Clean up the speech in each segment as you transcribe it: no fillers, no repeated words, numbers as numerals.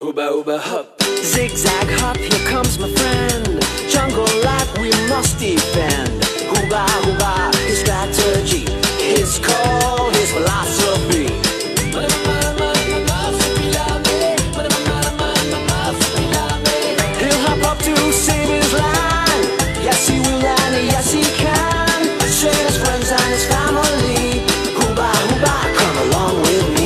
Hooba hooba hop. Zigzag hop, here comes my friend. Jungle life we must defend. Hooba hooba, his strategy, his call, his philosophy. He'll hop up to save his line. Yes he will and yes he can. Share his friends and his family. Hooba hooba, come along with me.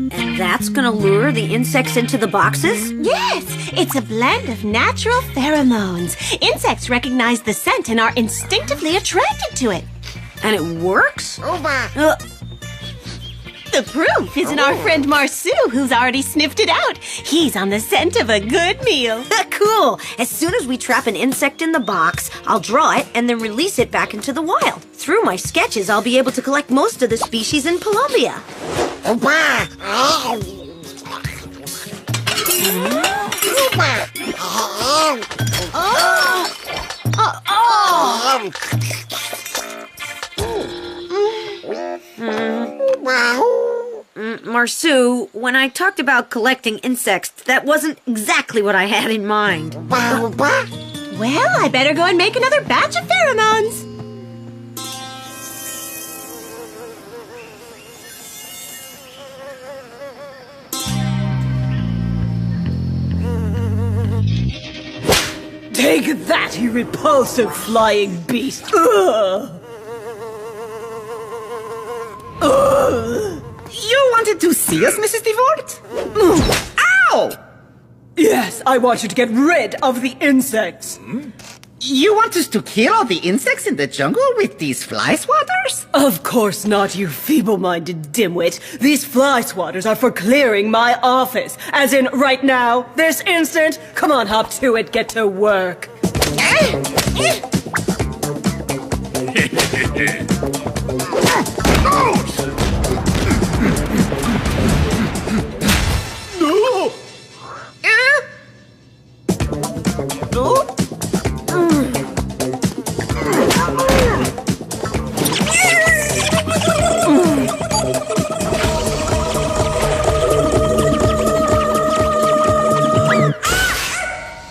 And that's gonna lure the insects into the boxes? Yes, it's a blend of natural pheromones. Insects recognize the scent and are instinctively attracted to it. And it works? The proof is in our friend Marsu, who's already sniffed it out. He's on the scent of a good meal. Cool! As soon as we trap an insect in the box, I'll draw it and then release it back into the wild. Through my sketches, I'll be able to collect most of the species in Colombia. Marsu, when I talked about collecting insects, that wasn't exactly what I had in mind. Well, I better go and make another batch of pheromones. Take that, you repulsive flying beast! Ugh. Ugh. You wanted to see us, Mrs. DeVort? Ow! Yes, I want you to get rid of the insects. You want us to kill all the insects in the jungle with these fly swatters? Of course not, you feeble-minded dimwit. These fly swatters are for clearing my office. As in, right now, this instant. Come on, hop to it, get to work.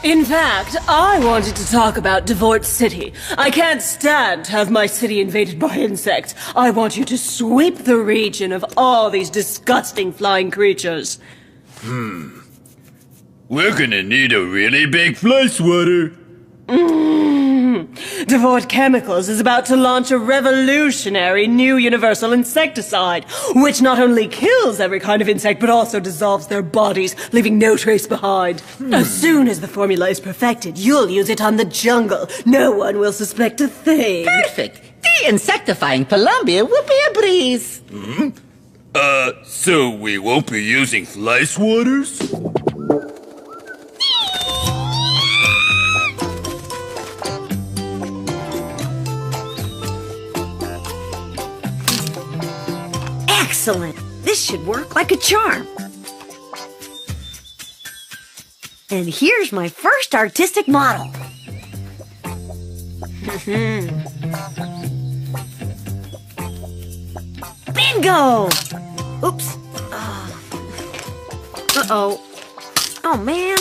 In fact, I wanted to talk about Devort City. I can't stand to have my city invaded by insects. I want you to sweep the region of all these disgusting flying creatures. We're gonna need a really big fly swatter. Devort Chemicals is about to launch a revolutionary new universal insecticide, which not only kills every kind of insect, but also dissolves their bodies, leaving no trace behind. As soon as the formula is perfected, you'll use it on the jungle. No one will suspect a thing. Perfect. De-insectifying Colombia will be a breeze. So we won't be using fly swatters? Excellent! This should work like a charm. And here's my first artistic model. Bingo! Oops. Uh-oh. Oh, man.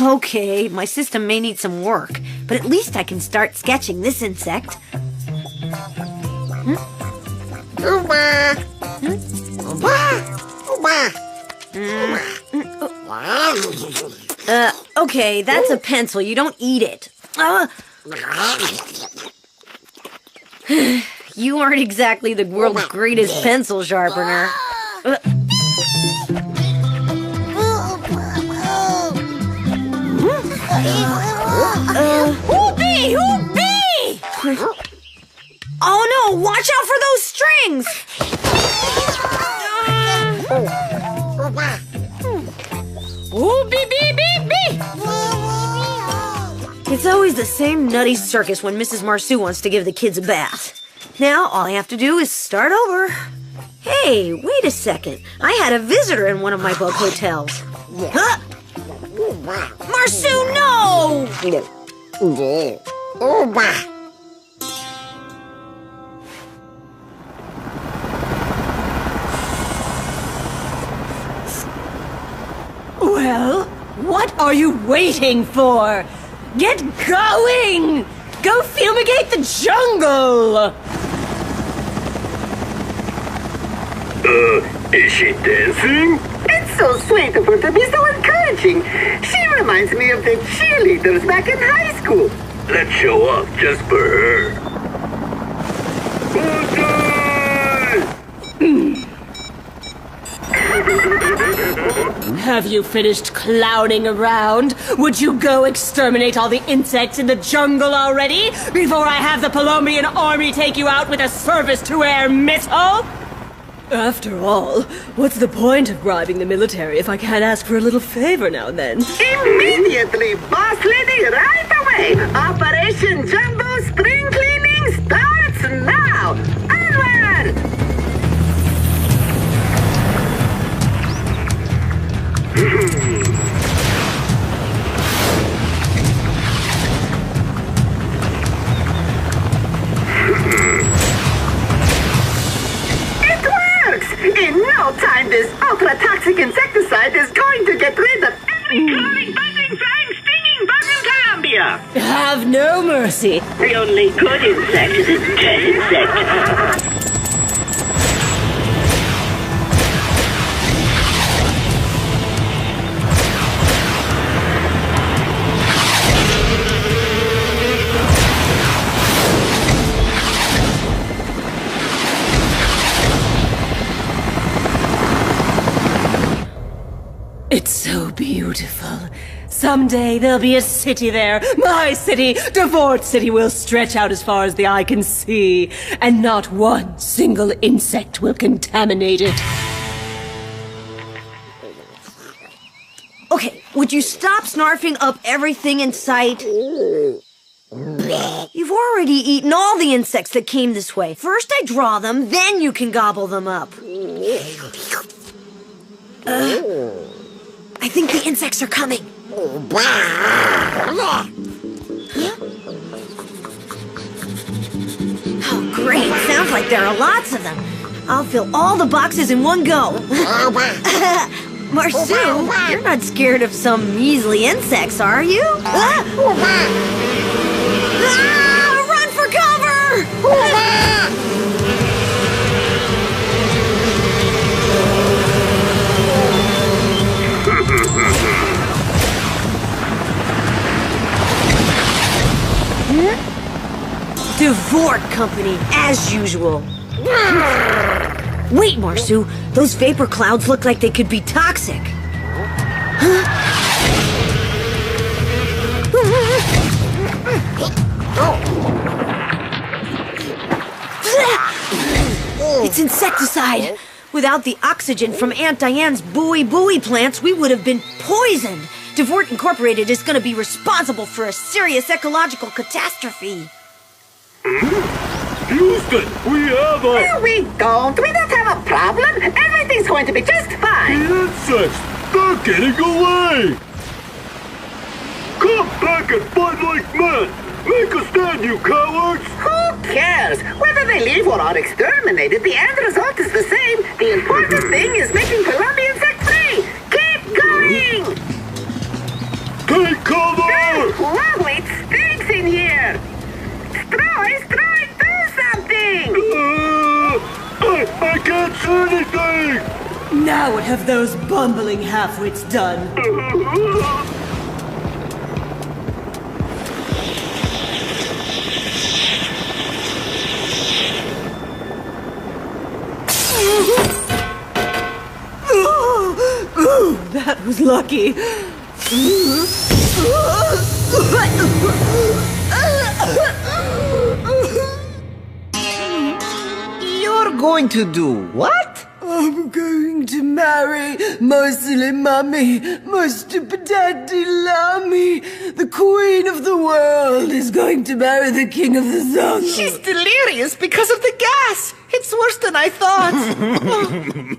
Okay, my system may need some work, but at least I can start sketching this insect. Okay, that's a pencil. You don't eat it. You aren't exactly the world's greatest pencil sharpener. Who be? Oh no, watch out for those strings! Ooh, beep, beep, beep, beep! It's always the same nutty circus when Mrs. Marsu wants to give the kids a bath. Now all I have to do is start over. Hey, wait a second. I had a visitor in one of my bug hotels. Huh? Marsu, no! Well, what are you waiting for? Get going! Go fumigate the jungle! Is she dancing? It's so sweet of her to be so encouraging. She reminds me of the cheerleaders back in high school. Let's show up just for her. Have you finished clowning around? Would you go exterminate all the insects in the jungle already? Before I have the Colombian army take you out with a service-to-air missile? After all, what's the point of bribing the military if I can't ask for a little favor now and then? Immediately, boss lady, right away. Operation Jumbo Spring Cleaning starts now. Onward! It works! In no time, this ultra-toxic insecticide is going to get rid of every crawling, buzzing, flying, stinging bug in Colombia. Have no mercy. The only good insect is a dead insect. It's so beautiful. Someday there'll be a city there. My city, Devort City, will stretch out as far as the eye can see. And not one single insect will contaminate it. Okay, would you stop snarfing up everything in sight? You've already eaten all the insects that came this way. First I draw them, then you can gobble them up. I think the insects are coming. Oh, great. Sounds like there are lots of them. I'll fill all the boxes in one go. Marsu, you're not scared of some measly insects, are you? Run for cover! Devort Company, as usual. Wait, Marsu, those vapor clouds look like they could be toxic. It's insecticide. Without the oxygen from Aunt Diane's buoy plants, we would have been poisoned. Devort Incorporated is going to be responsible for a serious ecological catastrophe. Houston, we have a... No, we don't. We don't have a problem. Everything's going to be just fine. The insects, they're getting away! Come back and fight like men! Make a stand, you cowards! Who cares? Whether they leave or are exterminated, the end result is the same. The important thing is making Colombia insect-free. Keep going! Take cover! Whoa, it stinks in here! Stroy, do something! I can't see anything! Now what have those bumbling half-wits done? Ooh, that was lucky. You're going to do what? I'm going to marry Marsupilami, Marsupilami. The queen of the world is going to marry the king of the jungle. She's delirious because of the gas. It's worse than I thought.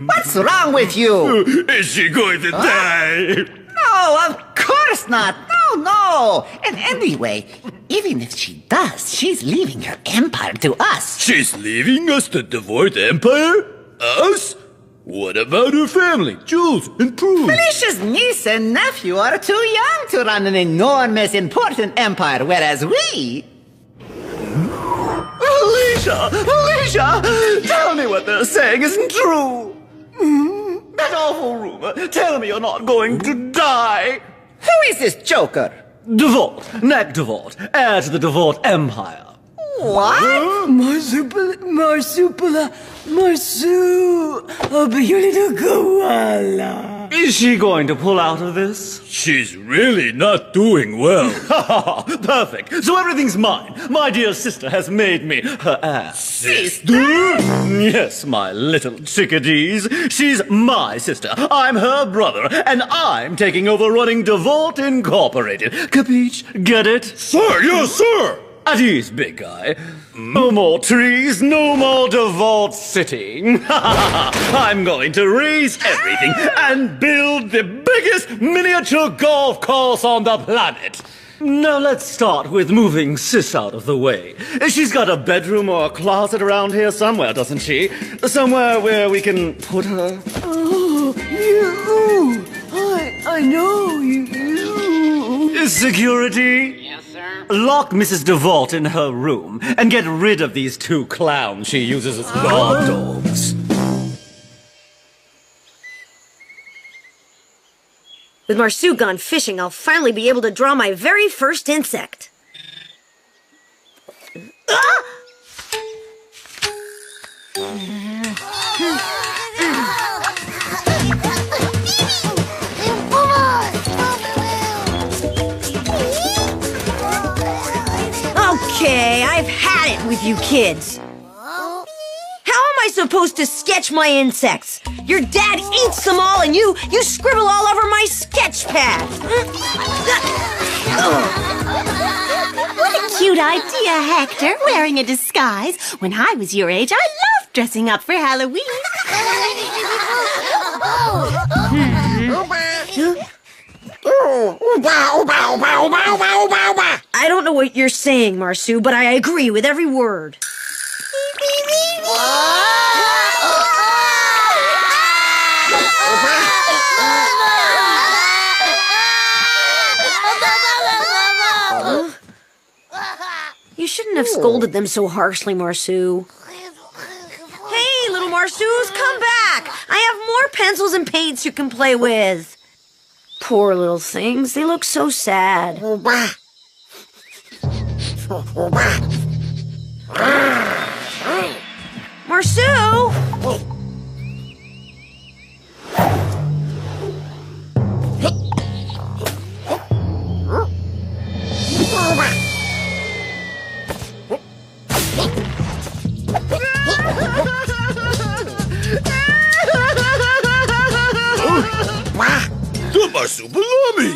What's wrong with you? Is she going to die? No, of course not. No. And anyway, even if she does, she's leaving her empire to us. She's leaving us the Devort Empire? Us? What about her family, Jules and Prue? Felicia's niece and nephew are too young to run an enormous, important empire, whereas we... Alicia! Tell me what they're saying isn't true! That awful rumor! Tell me you're not going to die! Who is this joker? Devort, Neck Devort, heir to the Devort Empire. What? Marsupila, I'll be your little koala. Is she going to pull out of this? She's really not doing well. Perfect. So everything's mine. My dear sister has made me her heir. Sister? Yes, my little chickadees. She's my sister. I'm her brother, and I'm taking over running Devort Incorporated. Capiche? Get it? Sir, yes, sir! At ease, big guy. No more trees, no more Devort City. I'm going to raise everything and build the biggest miniature golf course on the planet. Now let's start with moving Sis out of the way. She's got a bedroom or a closet around here somewhere, doesn't she? Somewhere where we can put her. Oh, you. I know you. Security? Yes, sir? Lock Mrs. Devort in her room and get rid of these two clowns she uses as guard dogs. With Marsu gone fishing, I'll finally be able to draw my very first insect. Ah! Okay, I've had it with you kids. How am I supposed to sketch my insects? Your dad eats them all and you scribble all over my sketch pad. What a cute idea, Hector, wearing a disguise. When I was your age, I loved dressing up for Halloween. I don't know what you're saying, Marsu, but I agree with every word. You shouldn't have scolded them so harshly, Marsu. Hey, little Marsus, come back! I have more pencils and paints you can play with. Poor little things, they look so sad. Marsu! The Marsupilami!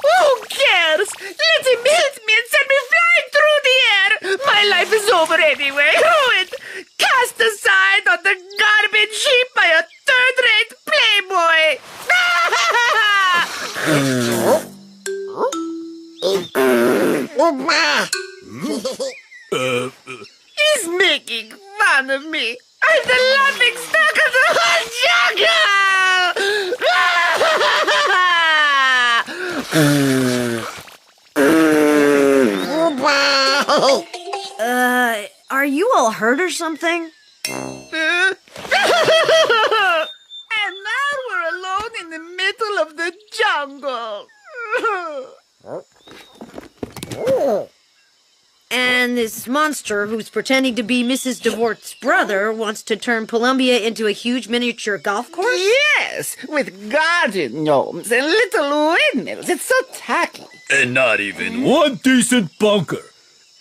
Who cares? Let him hit me and send me flying through the air. My life is over anyway. Ruined. Cast aside on the garbage heap by a third-rate playboy. He's making fun of me. I'm the laughing stock of the whole jungle! Are you all hurt or something? And now we're alone in the middle of the jungle. And this monster, who's pretending to be Mrs. Devort's brother, wants to turn Columbia into a huge miniature golf course? Yes, with garden gnomes and little windmills. It's so tacky. And not even one decent bunker.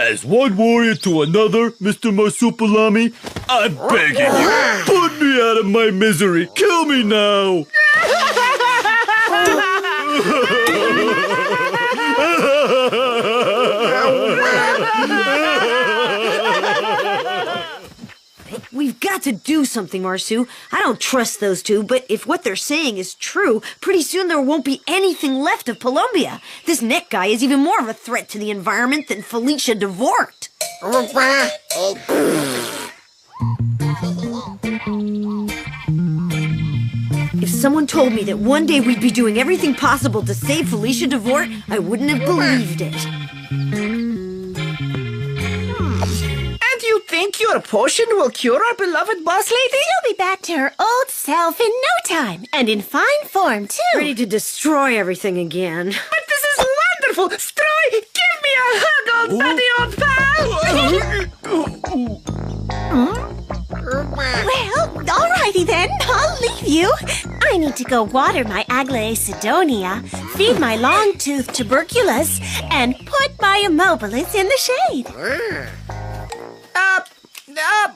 As one warrior to another, Mr. Marsupilami, I'm begging you, put me out of my misery. Kill me now. We've got to do something, Marsu. I don't trust those two, but if what they're saying is true, pretty soon there won't be anything left of Colombia. This neck guy is even more of a threat to the environment than Felicia DeVort. If someone told me that one day we'd be doing everything possible to save Felicia DeVort, I wouldn't have believed it. And you think your potion will cure our beloved boss lady? She'll be back to her old self in no time, and in fine form, too. Ready to destroy everything again. But this is wonderful! Stroy, give me a hug, old buddy, old pal! Well, alrighty then, I'll leave you. I need to go water my Aglae Sidonia, feed my long-toothed tuberculous, and put my immobilis in the shade.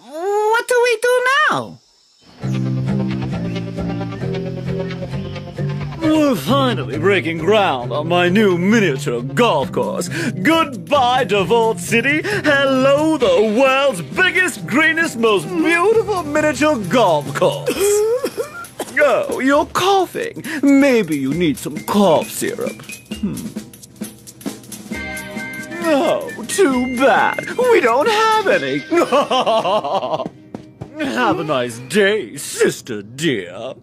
What do we do now? We're finally breaking ground on my new miniature golf course. Goodbye, DeVault City. Hello, the world's biggest, greenest, most beautiful miniature golf course. Oh, you're coughing. Maybe you need some cough syrup. Oh, too bad. We don't have any. Have a nice day, sister dear.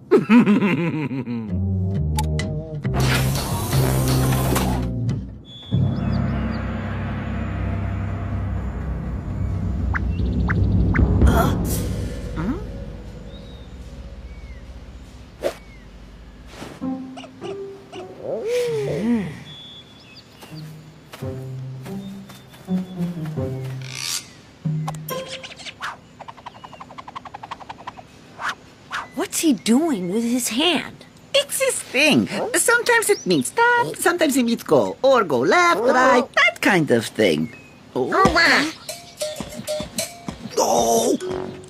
What's he doing with his hand? It's his thing. Sometimes it means stop, sometimes it means go. Or go left, right, that kind of thing. No!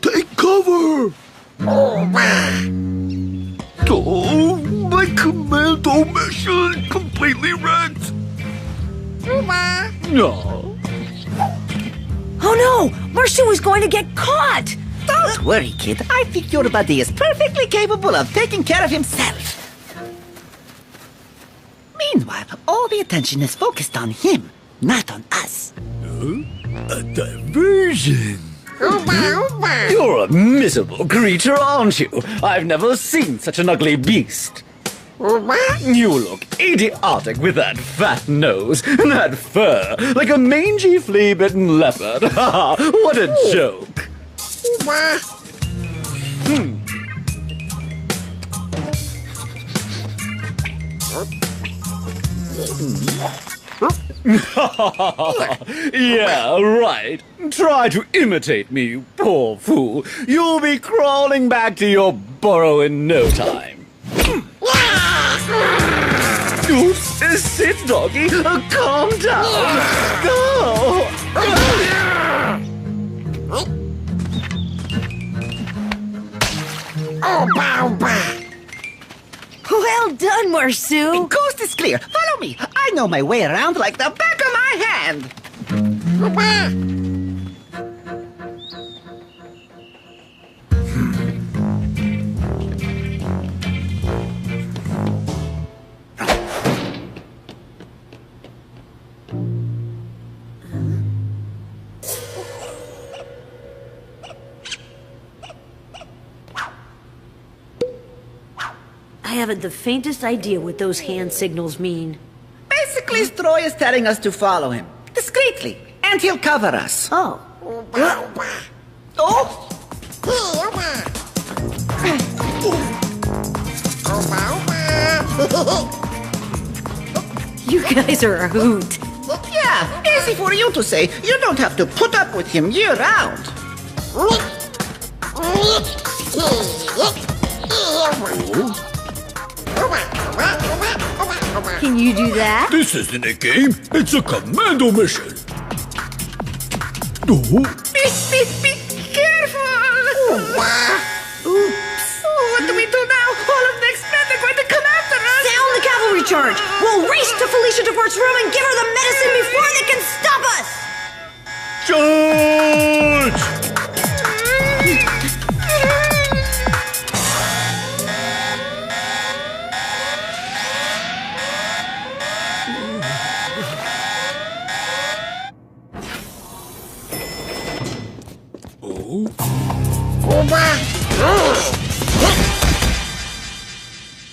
Take cover! Oh, my commando mission is completely wrecked! No. Oh no! Marsu is going to get caught! Don't worry, kid. I think your buddy is perfectly capable of taking care of himself. Meanwhile, all the attention is focused on him, not on us. A diversion! You're a miserable creature, aren't you? I've never seen such an ugly beast. You look idiotic with that fat nose and that fur, like a mangy flea-bitten leopard. What a joke! Yeah, right. Try to imitate me, you poor fool. You'll be crawling back to your burrow in no time. Oops, sit, doggy. Calm down. Go. Well done, Marsu! The coast is clear. Follow me. I know my way around like the back of my hand. I haven't the faintest idea what those hand signals mean. Basically, Stroy is telling us to follow him. Discreetly. And he'll cover us. Oh. Oh! You guys are a hoot. Yeah, easy for you to say. You don't have to put up with him year-round. Can you do that? This isn't a game, it's a commando mission! Be careful! What do we do now? All of the X-Men are going to come after us! Sound the cavalry charge! We'll race to Felicia DeVort's room and give her the medicine before they can stop us! Charge!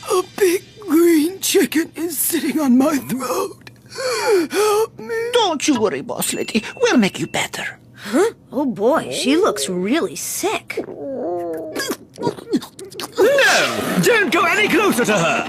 A big green chicken is sitting on my throat. Help me. Don't you worry, boss lady. We'll make you better. Huh? Oh boy, she looks really sick. No! Don't go any closer to her!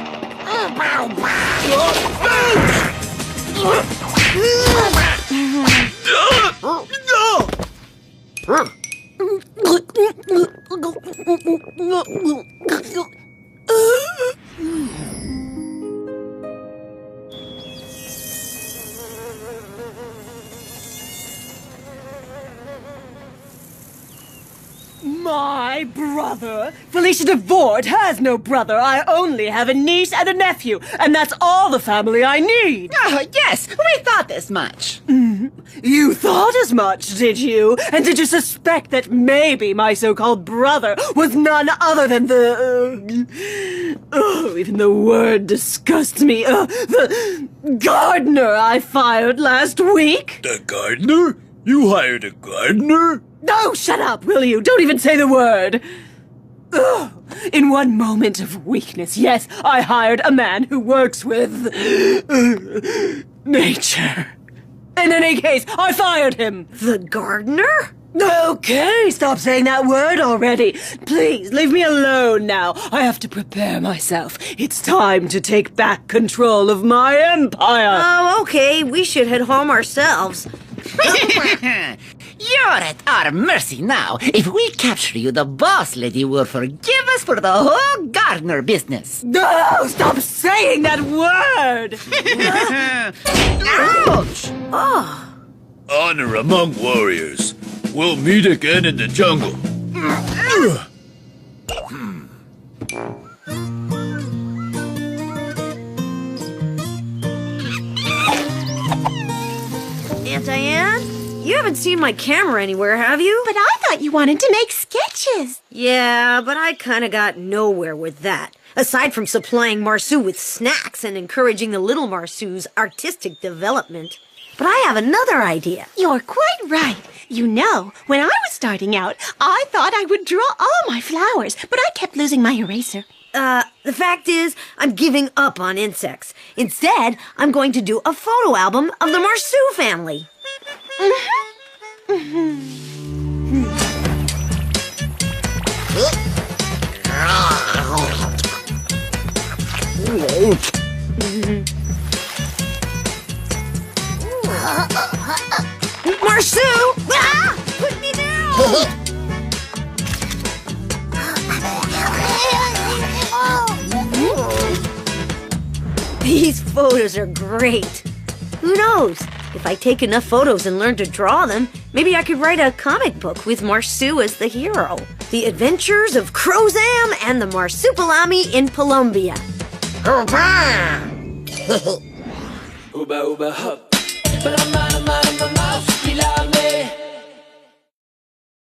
My brother? Felicia DeVort has no brother. I only have a niece and a nephew, and that's all the family I need. Oh, yes, we thought as much. You thought as much, did you? And did you suspect that maybe my so-called brother was none other than the... even the word disgusts me. The gardener I fired last week? The gardener? You hired a gardener? No, shut up, will you? Don't even say the word. Ugh. In one moment of weakness, yes, I hired a man who works with... nature. In any case, I fired him. The gardener? Okay, stop saying that word already. Please, leave me alone now. I have to prepare myself. It's time to take back control of my empire. Oh, okay, we should head home ourselves. You're at our mercy now. If we capture you, the boss lady will forgive us for the whole gardener business. No, stop saying that word. Ouch! Honor among warriors. We'll meet again in the jungle. Aunt Diane? You haven't seen my camera anywhere, have you? But I thought you wanted to make sketches. Yeah, but I kinda got nowhere with that. Aside from supplying Marsu with snacks and encouraging the little Marsu's artistic development. But I have another idea. You're quite right. You know, when I was starting out, I thought I would draw all my flowers, but I kept losing my eraser. The fact is, I'm giving up on insects. Instead, I'm going to do a photo album of the Marsu family. Marsu! Ah! Put me down! These photos are great. Who knows? If I take enough photos and learn to draw them, maybe I could write a comic book with Marsu as the hero. The Adventures of Crozam and the Marsupilami in Colombia. Uba uba hup. But I'm